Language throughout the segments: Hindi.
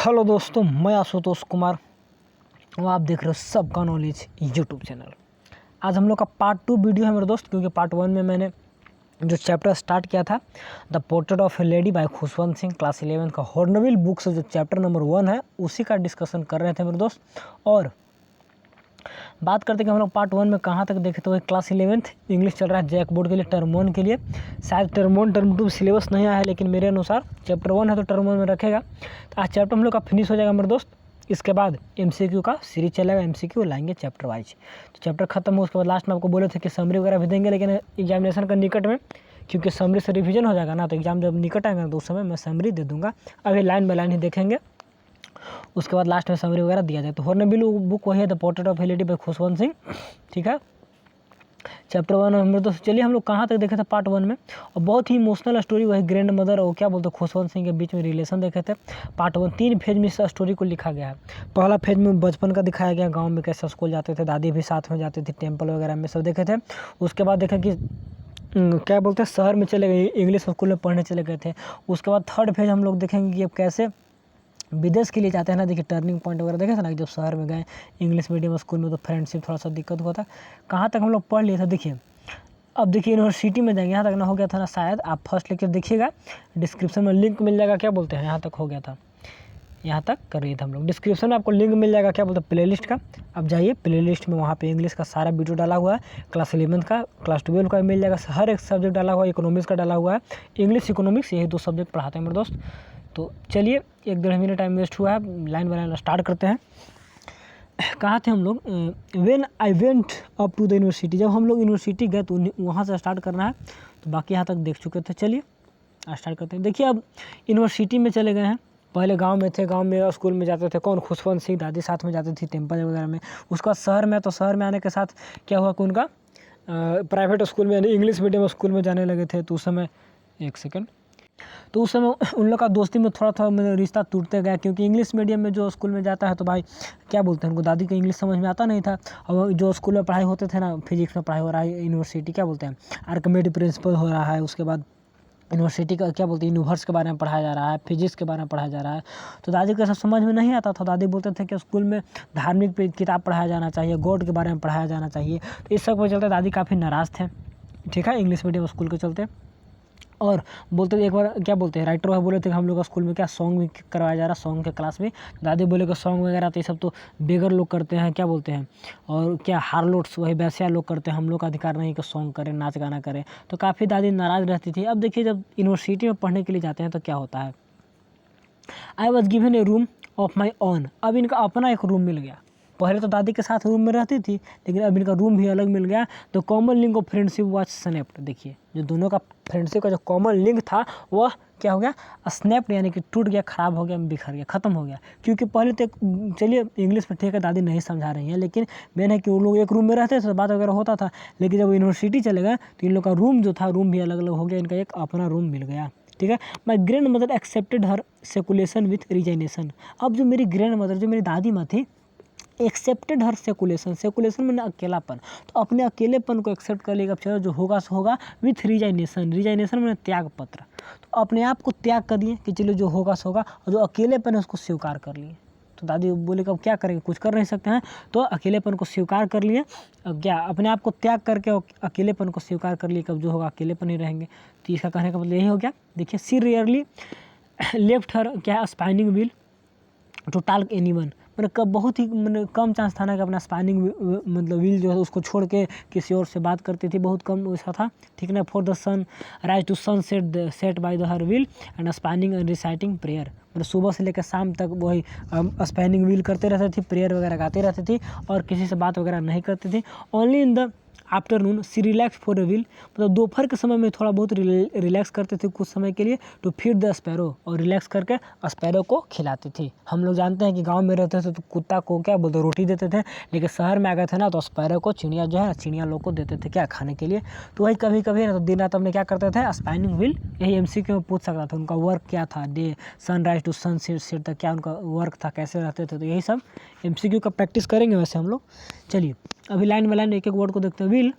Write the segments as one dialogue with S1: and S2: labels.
S1: हेलो दोस्तों, मैं आशुतोष कुमार और आप देख रहे हो सबका नॉलेज यूट्यूब चैनल। आज हम लोग का पार्ट 2 वीडियो है मेरे दोस्त, क्योंकि पार्ट 1 में मैंने जो चैप्टर स्टार्ट किया था the portrait of a lady by Khushwant Singh class 11 का हॉर्नबिल बुक से जो चैप्टर नंबर 1 है उसी का डिस्कशन कर रहे थे मेरे दोस्त। और बात करते कि हम लोग पार्ट 1 में कहाँ तक देखे, तो वही क्लास 11th इंग्लिश चल रहा है जैक बोर्ड के लिए, टर्म 1 के लिए। शायद टर्म 1 टर्म 2 सिलेबस नहीं आया है, लेकिन मेरे अनुसार चैप्टर 1 है तो टर्म 1 में रखेगा। तो आज चैप्टर हम लोग का फिनिश हो जाएगा मेरे दोस्त। इसके बाद MCQ का सीरीज चलेगा, MCQ लाएंगे चैप्टर वाइज। तो चैप्टर खत्म हो उसके बाद लास्ट में आपको बोले थे कि समरी वगैरह भी देंगे, लेकिन एग्जामिनेशन का निकट में, क्योंकि समरी से रिवीजन हो जाएगा ना, तो एग्जाम जब निकट आएगा तो उस समय मैं समरी दे दूंगा। अभी लाइन बाय लाइन ही देखेंगे, उसके बाद लास्ट में समरी वगैरह दिया जाए। तो हॉर्नबिल बुक वही है the portrait of a lady by Khushwant Singh, ठीक है। चैप्टर 1 में तो चलिए हम लोग कहाँ तक देखे थे पार्ट 1 में, और बहुत ही इमोशनल स्टोरी वही ग्रैंड मदर और क्या बोलते खुशवंत सिंह के बीच में रिलेशन देखे थे। पार्ट 1 3 फेज में इस स्टोरी को लिखा गया है। पहला फेज में बचपन का दिखाया गया, गाँव में कैसे स्कूल जाते थे, दादी भी साथ में जाती थी, टेम्पल वगैरह में सब देखे थे। उसके बाद देखे कि क्या बोलते हैं शहर में चले गए, इंग्लिश स्कूल में पढ़ने चले गए थे। उसके बाद थर्ड फेज हम लोग देखेंगे कि अब कैसे विदेश के लिए जाते हैं ना। देखिए टर्निंग पॉइंट वगैरह देखे थे ना, जब शहर में गए इंग्लिश मीडियम स्कूल में तो फ्रेंडशिप थोड़ा सा दिक्कत हुआ था। कहाँ तक हम लोग पढ़ लिए थे देखिए। अब देखिए यूनिवर्सिटी में जाएंगे, यहाँ तक ना हो गया था ना, शायद आप फर्स्ट लेक्चर देखिएगा, डिस्क्रिप्शन में लिंक मिल जाएगा। क्या बोलते हैं, यहाँ तक हो गया था, यहाँ तक कर रहे थे हम लोग। डिस्क्रिप्शन में आपको लिंक मिल जाएगा, क्या बोलते हैं प्लेलिस्ट का। अब जाइए प्लेलिस्ट में, वहाँ पे इंग्लिश का सारा वीडियो डाला हुआ है, क्लास 11 का, क्लास 12 का मिल जाएगा, हर एक सब्जेक्ट डाला हुआ है। इकोनॉमिक्स का डाला हुआ है, इंग्लिश इकोनॉमिक्स, यही 2 सब्जेक्ट पढ़ाते हैं मेरे दोस्त। तो चलिए 1-1.5 मिनट टाइम वेस्ट हुआ है, लाइन बाय लाइन स्टार्ट करते हैं। कहाँ थे हम लोग, when I went up to the university, जब हम लोग यूनिवर्सिटी गए तो वहाँ से स्टार्ट करना है। तो बाकी यहाँ तक देख चुके थे, चलिए स्टार्ट करते हैं। देखिए अब यूनिवर्सिटी में चले गए हैं। पहले गांव में थे, गांव में स्कूल में जाते थे, कौन खुशवंत सिंह, दादी साथ में जाती थी टेम्पल वगैरह में। उसका शहर में, तो शहर में आने के साथ क्या हुआ कि उनका प्राइवेट स्कूल में यानी इंग्लिश मीडियम स्कूल में जाने लगे थे। तो उस समय एक सेकेंड, तो उस समय उन लोग का दोस्ती में थोड़ा थोड़ा रिश्ता टूटते गया, क्योंकि इंग्लिश मीडियम में जो स्कूल में जाता है तो भाई क्या बोलते हैं, उनको दादी को इंग्लिश समझ में आता नहीं था। और जो स्कूल में पढ़ाई होते थे ना, फिजिक्स में पढ़ाई हो रहा है, यूनिवर्सिटी क्या बोलते हैं आर्किमिडीज प्रिंसिपल हो रहा है, उसके बाद यूनिवर्सिटी का क्या बोलते हैं यूनिवर्स के बारे में पढ़ाया जा रहा है, फिजिक्स के बारे में पढ़ाया जा रहा है। तो दादी को सब समझ में नहीं आता था। दादी बोलते थे कि स्कूल में धार्मिक किताब पढ़ाया जाना चाहिए, गॉड के बारे में पढ़ाया जाना चाहिए। तो इस सब के चलते दादी काफ़ी नाराज़ थे, ठीक है, इंग्लिश मीडियम स्कूल के चलते। और बोलते एक बार क्या बोलते हैं राइटर वह बोले थे कि हम लोग का स्कूल में क्या सॉन्ग भी करवाया जा रहा है, सॉन्ग के क्लास में। दादी बोले कि सॉन्ग वगैरह तो ये सब तो बेगर लोग करते हैं, क्या बोलते हैं, और क्या हार्लोट्स वही वैसे लोग करते हैं, हम लोग का अधिकार नहीं कि सॉन्ग करें, नाच गाना करें। तो काफ़ी दादी नाराज़ रहती थी। अब देखिए जब यूनिवर्सिटी में पढ़ने के लिए जाते हैं तो क्या होता है, I was given A room of my own. अब इनका अपना एक रूम मिल गया। पहले तो दादी के साथ रूम में रहती थी, लेकिन अब इनका रूम भी अलग मिल गया। तो common link of friendship was snapped. देखिए जो दोनों का फ्रेंडशिप का जो कॉमन लिंक था वह क्या हो गया, स्नैप्ड, यानी कि टूट गया, ख़राब हो गया, बिखर गया, ख़त्म हो गया। क्योंकि पहले तो चलिए इंग्लिश में ठीक है दादी नहीं समझा रही हैं, लेकिन मेन है कि वो लोग एक रूम में रहते थे तो बात वगैरह होता था। लेकिन जब यूनिवर्सिटी चले गए तो इन लोग का रूम जो था, रूम भी अलग अलग हो गया, इनका एक अपना रूम मिल गया, ठीक है। My grand mother accepted her seclusion with resignation. अब जो मेरी ग्रैंड मदर, जो मेरी दादी माँ थी, एक्सेप्टेड हर सेकुलेशन, सेकुलेशन मैंने अकेलापन, तो अपने अकेलेपन को एक्सेप्ट कर लेगा, चलो जो होगा सो होगा, विथ रिजाइनेशन, रिजाइनेशन मैंने त्याग पत्र, तो अपने आप को त्याग कर दिए कि चलो जो होगा सो होगा, और जो अकेलेपन है उसको स्वीकार कर लिए। तो दादी बोले कि अब क्या करेंगे, कुछ कर नहीं सकते हैं, तो अकेलेपन को स्वीकार कर लिए। अब क्या अपने आप को त्याग करके अकेलेपन को स्वीकार कर लिए, कब जो होगा अकेलेपन ही रहेंगे। तो इसका कहने का मतलब यही हो गया। देखिए सी रेयरली लेफ्ट हर क्या spinning wheel to talk anyone, मतलब कब बहुत ही मतलब कम चांस था ना कि अपना स्पाइनिंग मतलब व्हील जो है उसको छोड़ के किसी और से बात करती थी, बहुत कम वैसा था, ठीक ना। For the sunrise to sunset by the her wheel and spinning and reciting prayer, मतलब सुबह से लेकर शाम तक वही स्पाइनिंग व्हील करते रहते थे, प्रेयर वगैरह गाते रहती थी, और किसी से बात वगैरह नहीं करती थी। Only in the afternoon she relax for a wheel, मतलब दोपहर के समय में थोड़ा बहुत रिलैक्स करते थे कुछ समय के लिए, टू फीड द स्पैरो, और रिलैक्स करके स्पैरो को खिलाती थी। हम लोग जानते हैं कि गांव में रहते थे तो कुत्ता को क्या बोलते रोटी देते थे, लेकिन शहर में आ गए थे ना तो स्पैरो को, चिड़िया जो है चिड़िया लोग को देते थे क्या खाने के लिए। तो वही कभी कभी ना तो दिन रात अपने क्या करते थे स्पाइनिंग व्हील, यही MCQ में पूछ सकता था उनका वर्क क्या था, day sunrise to sunset तक क्या उनका वर्क था, कैसे रहते थे। तो यही सब MCQ का प्रैक्टिस करेंगे वैसे हम लोग। चलिए अभी लाइन बाय लाइन एक एक वर्ड को देखते हैं। व्हील,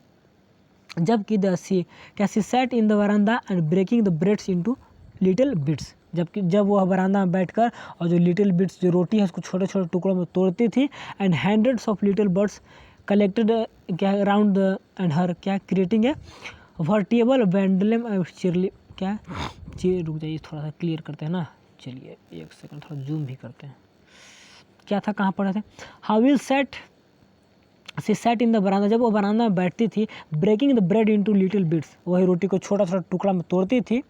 S1: जबकि द सी क्या she set in the verandah and breaking the breads into little bits, जब वो बरामदा में बैठकर और जो लिटिल बिट्स जो रोटी है उसको छोटे छोटे टुकड़ों में तोड़ती थी। And hundreds of little birds collected क्या अराउंड एंड हर क्या क्रिएटिंग है वर्टिएबल वेंडलम चिरली क्या रुक जाइए थोड़ा सा क्लियर करते हैं ना। चलिए एक सेकंड थोड़ा जूम भी करते हैं। क्या था, कहाँ पढ़े थे? How will set she set in the बरामदा, जब वो बरामदा में बैठती थी, breaking the bread into little bits, वही रोटी को छोटा छोटा टुकड़ा में तोड़ती थी।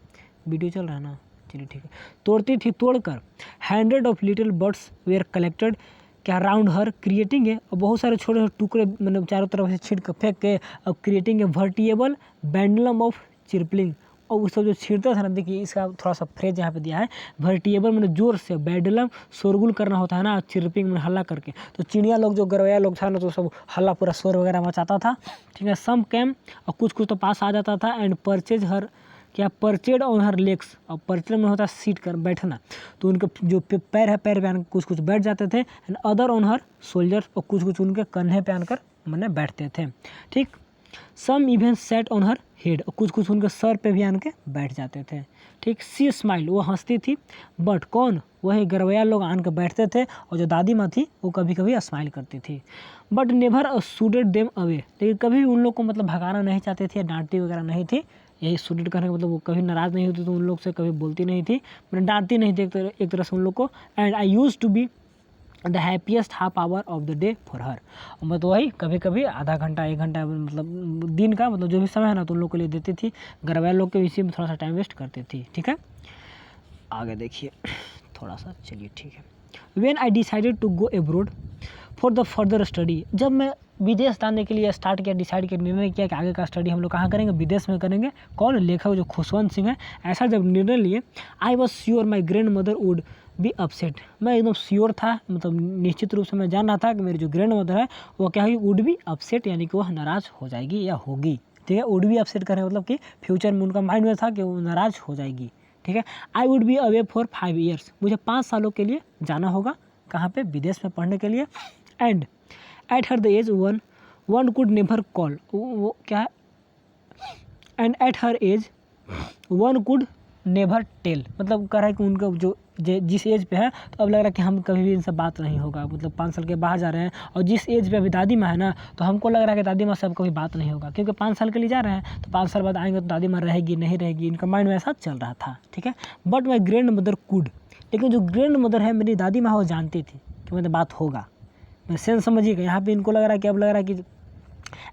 S1: वीडियो चल रहा है ना, चलिए ठीक है। तोड़ती थी, तोड़कर hundred of little birds where collected क्या अराउंड हर क्रिएटिंग है, और बहुत सारे छोटे छोटे टुकड़े मतलब चारों तरफ से छींट कर फेंक के अब क्रिएटिंग ए वर्टिएबल बैंडलम ऑफ चिरपलिंग। और उस सब जो छींटता था ना, देखिए इसका थोड़ा सा फ्रेज यहाँ पे दिया है, वर्टिएबल मतलब जोर से, बैंडलम शोरगुल करना होता है ना, चिरपिंग में हल्ला करके। तो चिड़िया लोग जो गरवैया लोग था ना, तो सब हल्ला पूरा शोर वगैरह मचाता था, ठीक है। सम कैम और कुछ कुछ तो पास आ जाता था। एंड परचेज हर क्या परचेड ऑन हर लेग्स, और परचेड में होता है सीट कर बैठना, तो उनके जो पैर है पैर पे आन कुछ कुछ बैठ जाते थे। And other on her shoulders, और कुछ कुछ उनके कंधे पे आनकर मैंने बैठते थे, ठीक। Some even sat on her head, और कुछ कुछ उनके सर पे भी आन के बैठ जाते थे, ठीक। सी स्माइल, वो हंसती थी। बट कौन? वही गरवैया लोग आन के बैठते थे, और जो दादी माँ थी वो कभी कभी स्माइल करती थी। बट नेवर सूडेड देम अवे, लेकिन कभी उन लोग को मतलब भगाना नहीं चाहती थी या डांटती वगैरह नहीं थी। यही सूडेड करने का मतलब वो कभी नाराज़ नहीं होती, तो उन लोग से कभी बोलती नहीं थी, मैंने डांटती नहीं थी एक तरह से उन लोग को। And I use to be the happiest half hour of the day for her, मतलब वही कभी कभी आधा घंटा 1 घंटा मतलब दिन का मतलब जो भी समय है ना, तो उन लोग के लिए देती थी। गरवैया लोग के इसी में थोड़ा सा टाइम वेस्ट करती थी, ठीक है। आगे देखिए थोड़ा सा, चलिए ठीक है। When I decided to go abroad for the further study, जब मैं विदेश जाने के लिए स्टार्ट किया, डिसाइड किया, निर्णय किया कि आगे का स्टडी हम लोग कहाँ करेंगे, विदेश में करेंगे। कौन? लेखक जो खुशवंत सिंह है। ऐसा जब निर्णय लिए, I was sure my grand mother would be upset, मैं एकदम श्योर था, मतलब निश्चित रूप से मैं जान रहा था कि मेरी जो ग्रैंड मदर है वो क्या है, वुड बी अपसेट, यानी कि वह नाराज़ हो जाएगी या होगी, ठीक है। वुड बी अपसेट करें मतलब कि फ्यूचर में उनका माइंड में था कि वो नाराज़ हो जाएगी, ठीक है। I would be away for 5 years, मुझे 5 सालों के लिए जाना होगा, कहाँ पे? विदेश में पढ़ने के लिए। And at her the age one could never call, वो क्या है, and at her age one could never tell, मतलब कह रहा है कि उनका जो जिस एज पे है, तो अब लग रहा है कि हम कभी भी इनसे बात नहीं होगा, मतलब 5 साल के बाहर जा रहे हैं, और जिस एज पे अभी दादी माँ है ना, तो हमको लग रहा है कि दादी माँ से अब कभी बात नहीं होगा, क्योंकि 5 साल के लिए जा रहे हैं, तो 5 साल बाद आएंगे तो दादी माँ रहेगी नहीं रहेगी, इनका माइंड में ऐसा चल रहा था, ठीक है। But my grand mother could, लेकिन जो ग्रैंड मदर है मेरी दादी माँ, वो जानती थी कि मतलब बात होगा। मैं सेंस समझिएगा, यहाँ पे इनको लग रहा है कि अब लग रहा है कि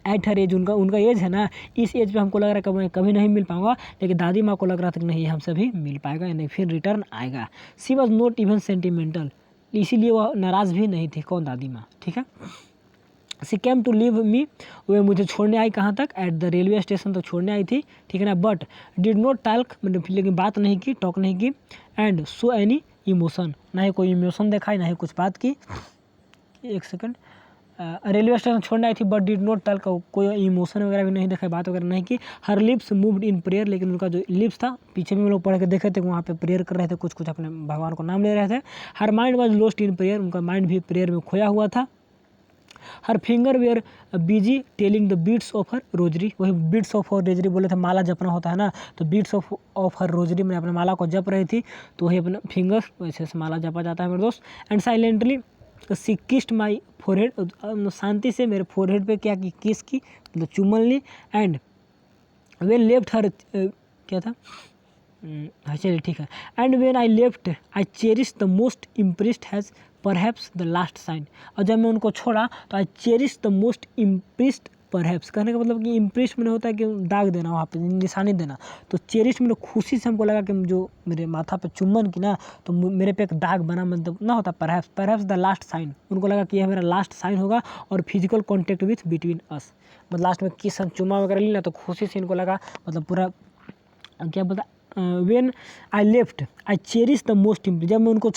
S1: एट हर एज, उनका एज है ना, इस एज पे हमको लग रहा है कि मैं कभी नहीं मिल पाऊंगा, लेकिन दादी माँ को लग रहा था कि नहीं हमसे भी मिल पाएगा, यानी फिर रिटर्न आएगा। सी वॉज नॉट इवन सेंटिमेंटल, इसीलिए वह नाराज़ भी नहीं थी, कौन? दादी माँ, ठीक है। सी केम टू लिव मी, वे मुझे छोड़ने आई, कहाँ तक? एट द रेलवे स्टेशन तक छोड़ने आई थी, ठीक है ना। बट डिड नॉट टॉक, मतलब लेकिन बात नहीं की, टॉक नहीं की। एंड सो एनी इमोशन, ना ही कोई इमोशन दिखाई, ना ही कुछ बात की। एक सेकंड, रेलवे स्टेशन छोड़ने आई थी, बट डिड नॉट टॉक, कोई इमोशन वगैरह भी नहीं दिखाई, बात वगैरह नहीं की। हर लिप्स मूव्ड इन प्रेयर, लेकिन उनका जो लिप्स था, पीछे भी हम लोग पढ़ के देखे थे, वहाँ पे प्रेयर कर रहे थे, कुछ कुछ अपने भगवान को नाम ले रहे थे। Her mind was lost in prayer, उनका माइंड भी प्रेयर में खोया हुआ था। Her finger were busy telling the beads of her rosary, वही बीट्स ऑफ हर रोजरी बोले थे, माला जपना होता है ना, तो बीट्स ऑफ हर रोजरी में अपने माला को जप रही थी, तो वही अपने फिंगर वैसे से माला जपा जाता है मेरे दोस्त। And silently she kissed my forehead, शांति से मेरे फोरहेड पे क्या की, किस की, मतलब चुम्बन ली। एंड वेन लेफ्ट हर क्या था, हाँ चलिए ठीक है। And when I left I cherish the most impressed has perhaps the last sign, और जब मैं उनको छोड़ा तो I cherish the most impressed perhaps, कहने का मतलब कि इम्प्रेस मैंने होता है कि दाग देना, वहाँ पे निशानी देना, तो चेरिश मैंने खुशी से हमको लगा कि जो मेरे माथा पे चुम्बन की ना, तो मेरे पे एक दाग बना, मतलब ना होता परहैप्स द लास्ट साइन, उनको लगा कि यह मेरा लास्ट साइन होगा। और physical contact width between us, मतलब लास्ट में किस चुम्मा वगैरह ली ना, तो खुशी से इनको लगा, मतलब पूरा क्या बोलता, when I left I cherish the most impress, जब मैं उनको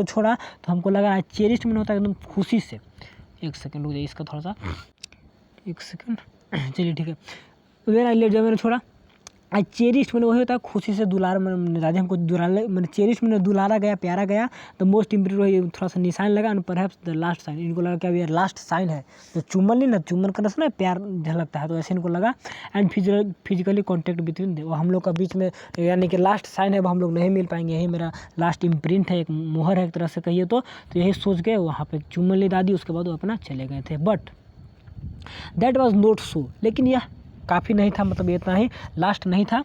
S1: छोड़ा तो हमको लगा आई चेरिश मैंने होता है एकदम खुशी से। एक सेकंड रुक जाइए, इसका थोड़ा सा, एक सेकंड, चलिए ठीक है। वेन आई लेफ्ट, जब मैंने छोड़ा, आई चेरिस्ट मैंने वही होता है खुशी से दुलार, राजा हमको दुलारे मैंने चेरिस्ट मैंने दुलारा गया, प्यारा गया। द मोस्ट इम्प्रूव वही थोड़ा सा निशान लगा and perhaps the last sign, इनको लगा क्या ये लास्ट साइन है। तो चुम्बन नहीं ना, चुम्बन करने से ना प्यार झलकता है, तो ऐसे इनको लगा। एंड फिजिकली कॉन्टैक्ट बिटवीन वो हम लोग का बीच में यानी कि लास्ट साइन है, वो हम लोग नहीं मिल पाएंगे, यही मेरा लास्ट इम्प्रिंट है, एक मोहर है एक तरह से कहिए तो यही सोच के वहाँ पे चुम्बन ली दादी, उसके बाद वो अपना चले गए थे। But that was not so, लेकिन यह काफ़ी नहीं था, मतलब इतना ही लास्ट नहीं था।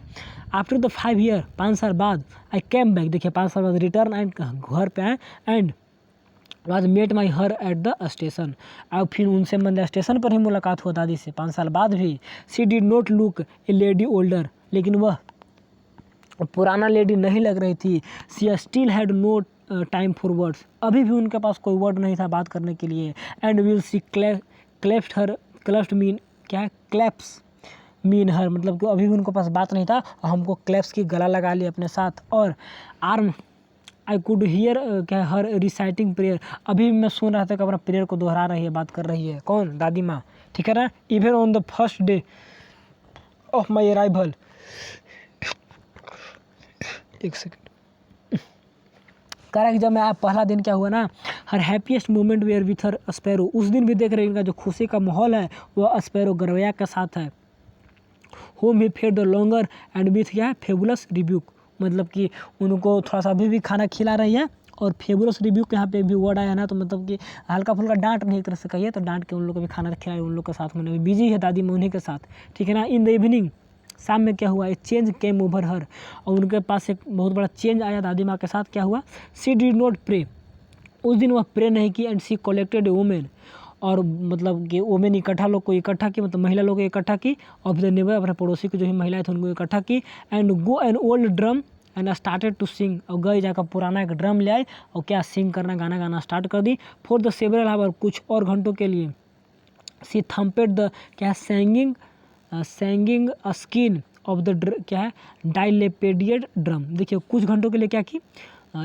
S1: आफ्टर द 5 ईयर 5 साल बाद आई कैम बैक, देखिए 5 साल बाद रिटर्न एंड घर पे आए and was met my her at the station. अब फिर उनसे मतलब स्टेशन पर ही मुलाकात हुआ दादी से 5 साल बाद भी। She did not look a lady older, लेकिन वह पुराना लेडी नहीं लग रही थी। She still had no time for words, अभी भी उनके पास कोई वर्ड नहीं था बात करने के लिए। And will see cleft her, cleft mean क्या है, क्लैप्स मीन हर, मतलब कि अभी भी उनके पास बात नहीं था और हमको क्लैप्स की गला लगा लिया अपने साथ। और आर्म आई कुड हियर क्या हर रिसाइटिंग प्रेयर, अभी भी मैं सुन रहा था कि अपना प्रेयर को दोहरा रही है, बात कर रही है। कौन, दादी माँ, ठीक है ना। Even on the first day of my arrival, एक सेकेंड, कह रहा है कि जब मैं आया पहला दिन क्या हुआ ना, her happiest moment were with her sparrow, उस दिन भी देख रहे हैं इनका जो खुशी का माहौल है वो स्पैरो गरवैया के साथ है। Home he fed the longer and with क्या है, फेबुलस रिब्यूक, मतलब कि उनको थोड़ा सा अभी भी खाना खिला रही है। और फेबुलस रिब्यूक यहाँ पे भी वर्ड आया ना, तो मतलब कि हल्का फुल्का डांट नहीं एक तरह से कहिए, तो डांट के उन लोग को भी खाना खिलाए, उन लोग के साथ में बिजी है दादी मौनी के साथ, ठीक है ना। इन द इवनिंग, शाम में क्या हुआ, एक चेंज केम ओवर हर, और उनके पास एक बहुत बड़ा चेंज आया दादी माँ के साथ। क्या हुआ, सी डिड नॉट प्रे, उस दिन वह प्रे नहीं की। And she collected a women, और मतलब कि वुमेन इकट्ठा लोग को इकट्ठा की, मतलब महिला लोग को इकट्ठा की। ऑफ द नेबर, अपने पड़ोसी की जो ही महिलाएं थी उनको इकट्ठा की। And go an old drum and started to sing, और गए जाकर पुराना एक ड्रम ले आए और क्या सिंग करना, गाना गाना स्टार्ट कर दी। फॉर द सेवरल आवर, कुछ और घंटों के लिए। सी थम्पेड द क्या सैंगिंग स्किन ऑफ द क्या है, डाइलेपेडियड ड्रम, देखिए कुछ घंटों के लिए क्या की,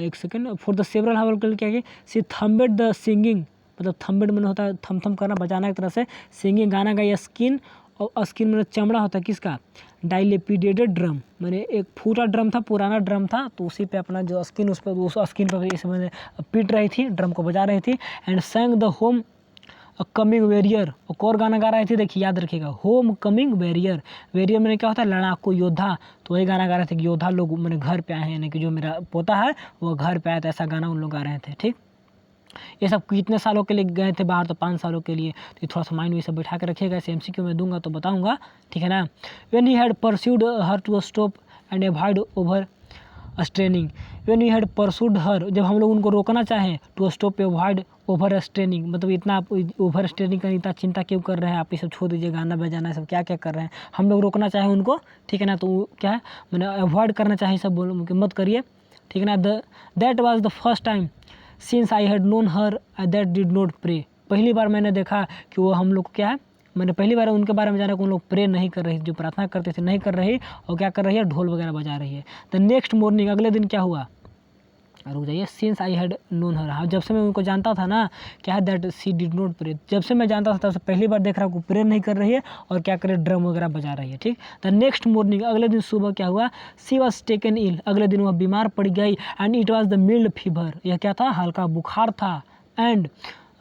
S1: एक सेकेंड, फॉर द सेवरल हावर के लिए क्या की, सी थम्बेड द सिंगिंग, मतलब थम्बेड मैंने होता है थम थम करना, बजाना एक तरह से, सिंगिंग गाना गाया, स्किन, और स्किन मैंने चमड़ा होता है किसका, डाइलेपिडेटेड ड्रम, मैंने एक फूटा ड्रम था, पुराना ड्रम था, तो उसी पे अपना जो स्किन, उस पर उस स्किन पर इस मैंने पीट रही थी, ड्रम को बजा रही थी। And sang the home coming warrior, और गाना गा रहे थे, देखिए याद रखिएगा, होम कमिंग वेरियर, वेरियर मैंने क्या होता है, लड़ाकू योद्धा, तो वही गाना गा रहे थे कि योद्धा लोग मैंने घर पे आए हैं, यानी कि जो मेरा पोता है वो घर पे आया था, ऐसा गाना उन लोग गा रहे थे। ठीक, ये सब कितने सालों के लिए गए थे बाहर, तो 5 सालों के लिए। तो थोड़ा सा माइंड में सब बैठा के रखिएगा, ऐसे MCQ में दूंगा तो बताऊंगा, ठीक है ना। When he had persuaded her to stop and avoid over straining, when you had persuaded her, जब हम लोग उनको रोकना चाहें, to stop avoid over straining, मतलब इतना आप ओवर स्ट्रेनिंग का इतना चिंता क्यों कर रहे हैं आप, ये सब छोड़ दीजिए, गाना बजाना सब क्या क्या कर रहे हैं, हम लोग रोकना चाहें उनको, ठीक है ना, तो क्या है मैंने अवॉइड करना चाहिए, सब बोलो मत करिए, ठीक है ना। That was the first time since I had known her that did not pray, पहली बार मैंने देखा कि वो हम लोग क्या है, मैंने पहली बार उनके बारे में जाना कि उन लोग प्रे नहीं कर रही, जो प्रार्थना करते थे नहीं कर रही, और क्या कर रही है, ढोल वगैरह बजा रही है। द नेक्स्ट मॉर्निंग, अगले दिन क्या हुआ, रुक जाइए, सिंस आई हैड नोन हर, हाँ जब से मैं उनको जानता था ना, क्या है, that she did not pray, जब से मैं जानता था तब से पहली बार देख रहा हूँ प्रे नहीं कर रही है और क्या करे, ड्रम वगैरह बजा रही है। ठीक, द नेक्स्ट मॉर्निंग, अगले दिन सुबह क्या हुआ, सी वॉज टेकन इल, अगले दिन वह बीमार पड़ गई। And it was the mild fever, यह क्या था, हल्का बुखार था। And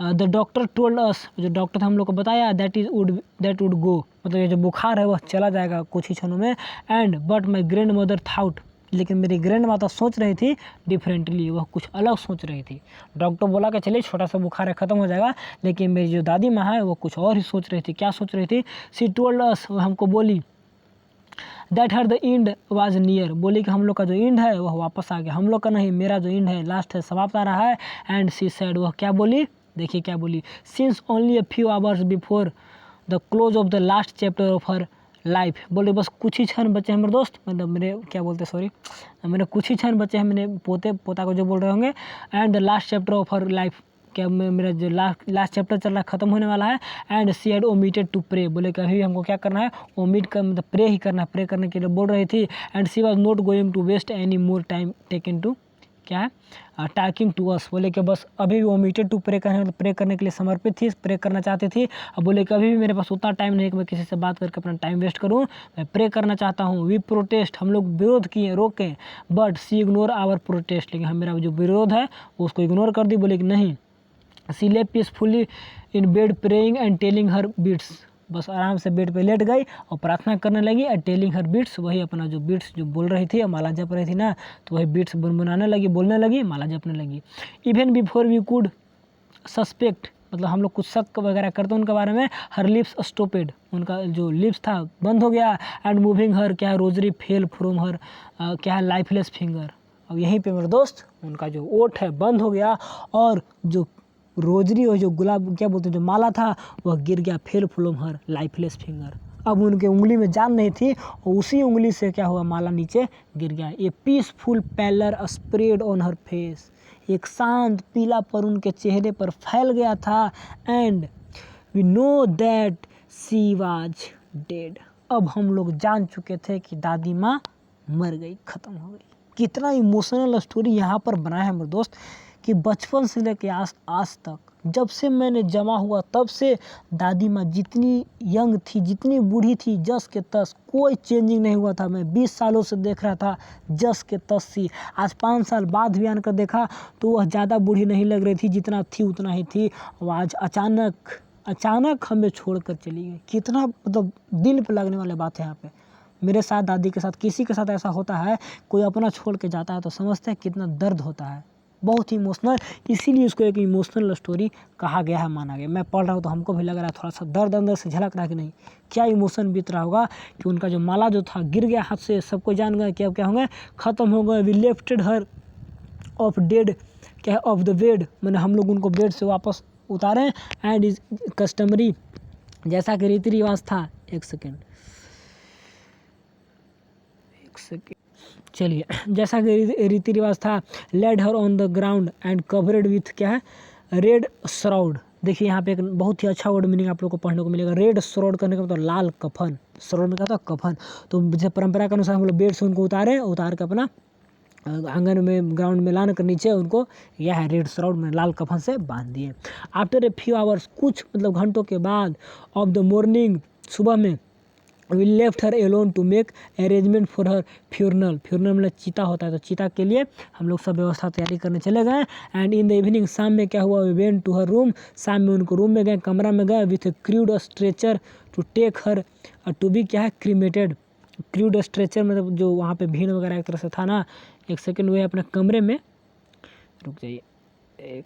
S1: the doctor told us, जो डॉक्टर था हम लोग को बताया, दैट वुड गो, मतलब ये जो बुखार है वह चला जाएगा कुछ ही क्षणों में। And but my grand mother thought, लेकिन मेरी ग्रैंड माता सोच रही थी डिफरेंटली, वह कुछ अलग सोच रही थी। डॉक्टर बोला कि चलिए छोटा सा बुखार है ख़त्म हो जाएगा, लेकिन मेरी जो दादी माँ है वो कुछ और ही सोच रही थी। क्या सोच रही थी, सी टोल्ड अस, हमको बोली, that her the end was near, बोली कि हम लोग का जो इंड है वह वापस आ गया, हम लोग का नहीं, मेरा जो इंड है लास्ट है समाप्त आ रहा है। एंड सी सेड, वह क्या बोली, देखिए क्या बोली, since only a few hours before the close of the last chapter of her life, बोले बस कुछ ही क्षण बचे हैं मेरे दोस्त, मतलब मेरे क्या बोलते सॉरी, मेरे कुछ ही क्षण बचे हैं, मैंने पोता को जो बोल रहे होंगे। And the last chapter of her life, क्या मेरा जो लास्ट चैप्टर चल रहा है ख़त्म होने वाला है। And she had omitted to pray, बोले कि अभी हमको क्या करना है, ओमिट कर मतलब प्रे ही करना है, प्रे करने के लिए बोल रही थी। And she was not going to waste any more time taken to क्या है टॉकिंग टू अस, बोले कि बस अभी भी वोमिटेड टू प्रे करने, मतलब प्रे करने के लिए समर्पित थी, प्रे करना चाहती थी। अब बोले कि अभी भी मेरे पास उतना टाइम नहीं है कि मैं किसी से बात करके अपना टाइम वेस्ट करूँ, मैं प्रे करना चाहता हूँ। वी प्रोटेस्ट, हम लोग विरोध किए, रोके, but she ignore our protest, लेकिन हम मेरा जो विरोध है वो उसको इग्नोर कर दी। बोले कि नहीं, she lay peacefully in bed praying and telling her beads, बस आराम से बेड पे लेट गई और प्रार्थना करने लगी। और टेलिंग हर बीट्स, वही अपना जो बीट्स जो बोल रही थी, माला जप रही थी ना, तो वही बीट्स बुनबुनाने लगी, बोलने लगी, माला जपने लगी। Even before we could suspect, मतलब हम लोग कुछ शक वगैरह करते उनके बारे में, हर लिप्स स्टॉपेड, उनका जो लिप्स था बंद हो गया। एंड मूविंग हर क्या है रोजरी फेल फ्रॉम हर क्या है लाइफलेस फिंगर। अब यहीं पे मेरे दोस्त उनका जो ओठ है बंद हो गया और जो रोजरी और जो गुलाब क्या बोलते हैं जो माला था वह गिर गया, fell from her lifeless finger. अब उनके उंगली में जान नहीं थी और उसी उंगली से क्या हुआ, माला नीचे गिर गया। A peaceful pallor spread on her face, एक शांत पीलापन उनके चेहरे पर फैल गया था। And we know that she was dead, अब हम लोग जान चुके थे कि दादी माँ मर गई, ख़त्म हो गई। कितना इमोशनल स्टोरी यहाँ पर बनाया है मेरे दोस्त कि बचपन से लेके आज तक जब से मैंने जमा हुआ तब से दादी माँ जितनी यंग थी, जितनी बूढ़ी थी, जस के तस, कोई चेंजिंग नहीं हुआ था। मैं 20 सालों से देख रहा था, जस के तस थी। आज 5 साल बाद भी आकर देखा तो वह ज़्यादा बूढ़ी नहीं लग रही थी, जितना थी उतना ही थी। और आज अचानक हमें छोड़कर चली गई। कितना मतलब दिल पे लगने वाली बात है यहाँ पे। मेरे साथ, दादी के साथ, किसी के साथ ऐसा होता है, कोई अपना छोड़ के जाता है तो समझते हैं कितना दर्द होता है, बहुत ही इमोशनल। इसीलिए उसको एक इमोशनल स्टोरी कहा गया है, माना गया। मैं पढ़ रहा हूँ तो हमको भी लग रहा है थोड़ा सा दर्द अंदर से झलक रहा है कि नहीं, क्या इमोशन बीत रहा होगा कि उनका जो माला जो था गिर गया हाथ से, सबको जान गए कि अब क्या होंगे, ख़त्म हो गए। वी लेफ्टेड हर ऑफ डेड, क्या है ऑफ द बेड, मैंने हम लोग उनको बेड से वापस उतारे। एंड इज कस्टमरी, जैसा कि रीति रिवाज था, एक सेकेंड चलिए, जैसा कि रीति रिवाज था, laid her on the ground and covered with क्या है रेड श्राउड। देखिए यहाँ पे एक बहुत ही अच्छा वर्ड मीनिंग आप लोग को पढ़ने को मिलेगा। रेड श्राउड करने का मतलब लाल कफन, श्राउड में क्या था कफन। तो जैसे परंपरा के अनुसार हम लोग बेड से उनको उतार के अपना आंगन में ग्राउंड में लाने कर नीचे उनको यह है रेड श्राउड में लाल कफन से बांध दिए। आफ्टर ए फ्यू आवर्स, कुछ मतलब घंटों के बाद, ऑफ द मॉर्निंग, सुबह में, we left her alone to make arrangement for her funeral. Funeral मतलब चीता होता है, तो चीता के लिए हम लोग सब व्यवस्था तैयारी करने चले गए। एंड इन द इवनिंग, शाम में क्या हुआ, we went to her room, शाम में उनको रूम में गए, कमरा में गए, with crude stretcher to take her to be क्या है क्रीमेटेड। क्रूड स्ट्रेचर मतलब जो वहाँ पे भीड़ वगैरह एक तरह से था ना। एक सेकेंड, वे अपने कमरे में, रुक जाइए, एक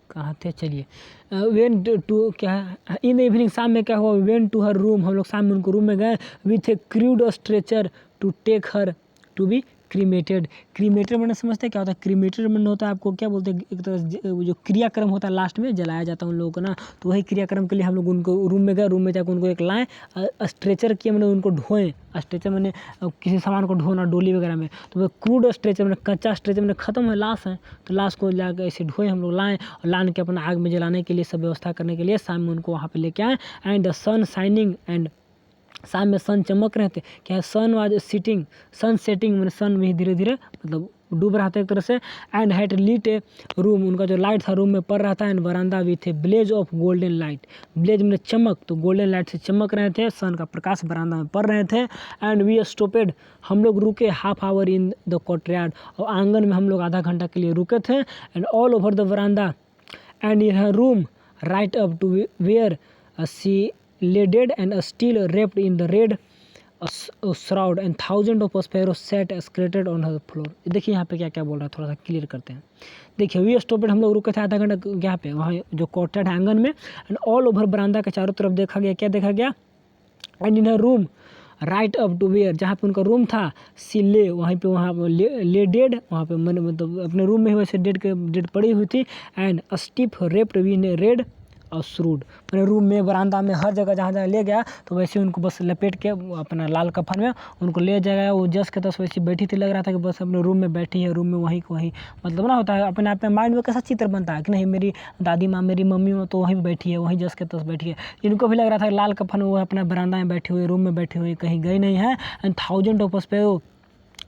S1: कहाँ थे, चलिए, वेन टू क्या है इन द इवनिंग, शाम में क्या हुआ, वेन टू हर रूम, हम लोग शाम में उनको रूम में गए, with a crude stretcher to take her to be cremated. Cremated मैंने समझते हैं क्या होता है, क्रीमेटेड मैंने होता है आपको क्या बोलते हैं, एक तरह जो क्रियाक्रम होता है लास्ट में जलाया जाता है उन लोगों को ना, तो वही क्रियाक्रम के लिए हम लोग उनको रूम में गए, रूम में जाकर उनको एक लाएँ, स्ट्रेचर किए मैंने उनको ढोएँ। स्ट्रेचर मैंने किसी सामान को ढोना डोली वगैरह में, तो वो क्रूड स्ट्रेचर मैंने कच्चा स्ट्रेचर मैंने ख़त्म है, लाश है, तो लाश को लाकर ऐसे ढोए हम लोग, लाएँ और लान के अपना आग में जलाने के लिए सब व्यवस्था करने के लिए शाम में उनको वहाँ पे लेके आए। And the sun shining, and शाम में सन चमक रहे थे, क्या है sun was sitting, sun setting मैंने सन में ही धीरे धीरे मतलब डूब रहा था एक तरह से। एंड हैड लीट ए रूम, उनका जो लाइट था रूम में पड़ रहा था। एंड बरामदा with a blaze of golden light, blaze में चमक, तो गोल्डन लाइट से चमक रहे थे, सन का प्रकाश बरामदा में पड़ रहे थे। एंड वी स्टॉपेड, हम लोग रुके, half hour in the courtyard, और आंगन में हम लोग आधा घंटा के लिए रुके थे। एंड ऑल ओवर द बरामदा and in her room right up to where she lay dead and still wrapped in the red shroud and thousands of sparrows sat scattered on her floor। देखिए यहाँ पे क्या क्या बोल रहा है, थोड़ा सा क्लियर करते हैं। देखिए वी स्टॉपेड, हम लोग रुके थे आधा घंटा यहाँ पे, वहाँ जो कोर्टयार्ड है आंगन में। एंड ऑल ओवर बरामदा के चारों तरफ देखा गया, क्या देखा गया, and in her room right up to where, जहाँ पे उनका रूम था, सी ले, वहीं पे वहाँ ले डेड, वहाँ पे मतलब अपने रूम में ही वैसे डेड पड़ी हुई थी। And stiff raped in red और श्रूड, मैंने रूम में बरामदा में हर जगह जहाँ जहाँ ले गया तो वैसे उनको बस लपेट के अपना लाल कफन में उनको ले जाएगा। वो जस के तस वैसे बैठी थी, लग रहा था कि बस अपने रूम में बैठी है, रूम में वहीं मतलब ना होता है अपने आप में माइंड में कैसा चित्र बनता है कि नहीं मेरी दादी माँ मेरी मम्मी माँ तो वहीं बैठी है, वहीं जस के तस बैठी है। इनको भी लग रहा था लाल कफन वो अपना बरामदा में बैठी हुई, रूम में बैठी हुई, कहीं गई नहीं है। And thousand of sparrow,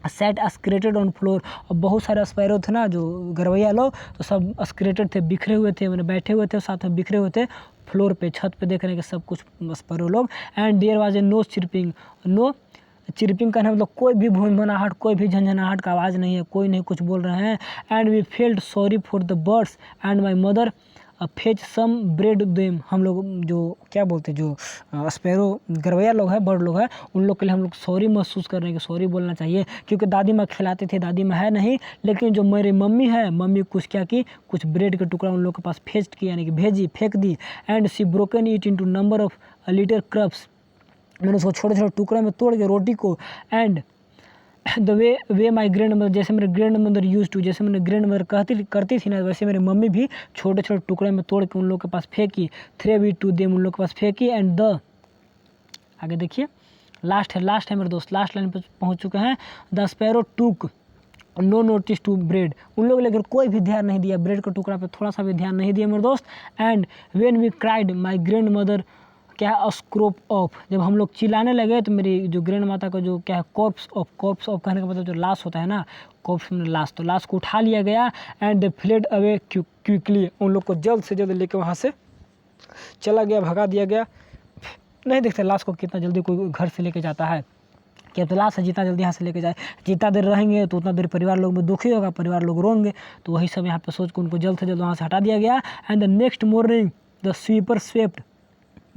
S1: sat scattered on floor. और बहुत सारे स्पैरो थे ना जो गरवैया लोग, तो सब अस्क्रेटेड थे, बिखरे हुए थे, मैंने बैठे हुए थे, साथ में बिखरे हुए थे फ्लोर पे, छत पे देख रहे हैं कि सब कुछ स्पैरो लोग। And there was a no chirping, no chirping का मतलब कोई भी भुनभुनाहट, कोई भी झंझनाहट का आवाज़ नहीं है, कोई नहीं कुछ बोल रहे हैं। And we felt sorry for the birds and my mother fetch some bread them. हम लोग जो क्या बोलते हैं, जो स्पैरो गरवैया लोग हैं, बर्ड लोग हैं, उन लोग के लिए हम लोग सॉरी महसूस कर रहे हैं कि सॉरी बोलना चाहिए, क्योंकि दादी माँ खिलाते थे, दादी माँ है नहीं, लेकिन जो मेरी मम्मी है, मम्मी कुछ क्या की, कुछ ब्रेड का टुकड़ा उन लोग के पास फेस्ट किया, यानी कि भेजी, फेंक दी। And she broken it into number of little crumbs, मैंने उसको छोटे छोटे टुकड़े में तोड़ के रोटी को। And the way my grand mother, जैसे मेरे ग्रैंड मदर यूज टू, जैसे मैंने ग्रैंड मदर करती थी ना, वैसे मेरी मम्मी भी छोटे छोटे टुकड़े में तोड़ के उन लोग के पास फेंकी। थ्रे वी टू देम, उन लोग के पास फेंकी। एंड द, आगे देखिए, लास्ट है मेरे दोस्त, लास्ट लाइन पर पहुंच चुके हैं। द स्पैरो टूक नो नोटिस टू ब्रेड, उन लोग लेकर कोई भी ध्यान नहीं दिया, ब्रेड का टुकड़ा पे थोड़ा सा भी ध्यान नहीं दिया मेरे दोस्त। And when we cried my grand mother क्या है, स्क्रोप ऑफ, जब हम लोग चिल्लाने लगे तो मेरी जो ग्रैंड माता का जो क्या है, कॉर्प्स ऑफ कहने का मतलब जो लाश होता है ना, कॉर्प्स में लाश, तो लाश को उठा लिया गया। And they fled away quickly, उन लोग को जल्द से जल्द लेकर वहाँ से चला गया, भगा दिया गया। नहीं देखते लाश को कितना जल्दी कोई घर से लेके जाता है, कि अब तो लाश है, जितना जल्दी यहाँ से लेके जाए, जितना देर रहेंगे तो उतना देर परिवार लोग में दुखी होगा, परिवार लोग रोएंगे, तो वही सब यहाँ पे सोच के उनको जल्द से जल्द वहाँ से हटा दिया गया। And the next morning the sweeper swept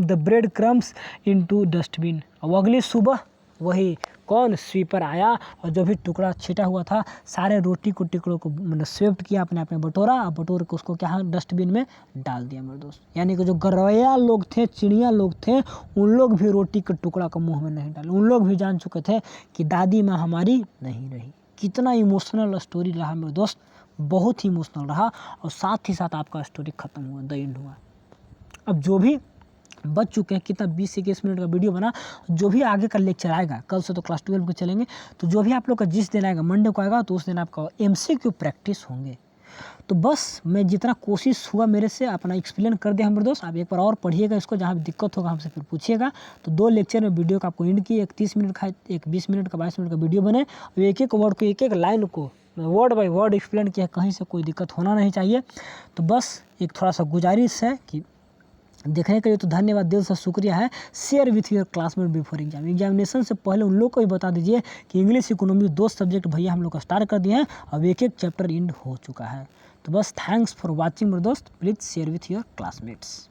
S1: the bread crumbs into dustbin, और अगली सुबह वही कौन, स्वीपर आया, और जो भी टुकड़ा छिटा हुआ था सारे रोटी को टुकड़ों को मतलब स्वेप्ट किया, अपने आप में बटोरा, और बटोर के उसको क्या डस्टबिन में डाल दिया मेरे दोस्त। यानी कि जो गरवैया लोग थे, चिड़िया लोग थे, उन लोग भी रोटी के टुकड़ा को मुंह में नहीं डाले, उन लोग भी जान चुके थे कि दादी माँ हमारी नहीं रही। कितना इमोशनल स्टोरी रहा मेरे दोस्त, बहुत ही इमोशनल रहा, और साथ ही साथ आपका स्टोरी खत्म हुआ, द एंड हुआ। अब जो भी बच चुके हैं, कितना 20 से 21 मिनट का वीडियो बना, जो भी आगे का लेक्चर आएगा, कल से तो क्लास 12 को चलेंगे, तो जो भी आप लोग का जिस दिन आएगा, मंडे को आएगा, तो उस दिन आपका MCQ प्रैक्टिस होंगे। तो बस मैं जितना कोशिश हुआ मेरे से अपना एक्सप्लेन कर दिया हमारे दोस्त। आप एक बार और पढ़िएगा इसको, जहाँ भी दिक्कत होगा हमसे फिर पूछिएगा। तो 2 लेक्चर में वीडियो का आपको एंड की, एक 30 मिनट का, एक 20 मिनट का, 22 मिनट का वीडियो बने, और एक एक वर्ड को, एक एक लाइन को वर्ड बाय वर्ड एक्सप्लेन किया, कहीं से कोई दिक्कत होना नहीं चाहिए। तो बस एक थोड़ा सा गुजारिश है कि देखने के लिए तो धन्यवाद, दिल से शुक्रिया है। Share with your classmate before examination से पहले उन लोग को भी बता दीजिए कि इंग्लिश इकोनॉमी 2 सब्जेक्ट भैया हम लोग का स्टार्ट कर दिए हैं, अब एक एक चैप्टर एंड हो चुका है। तो बस थैंक्स फॉर वॉचिंग मेरे दोस्त, please share with your classmates.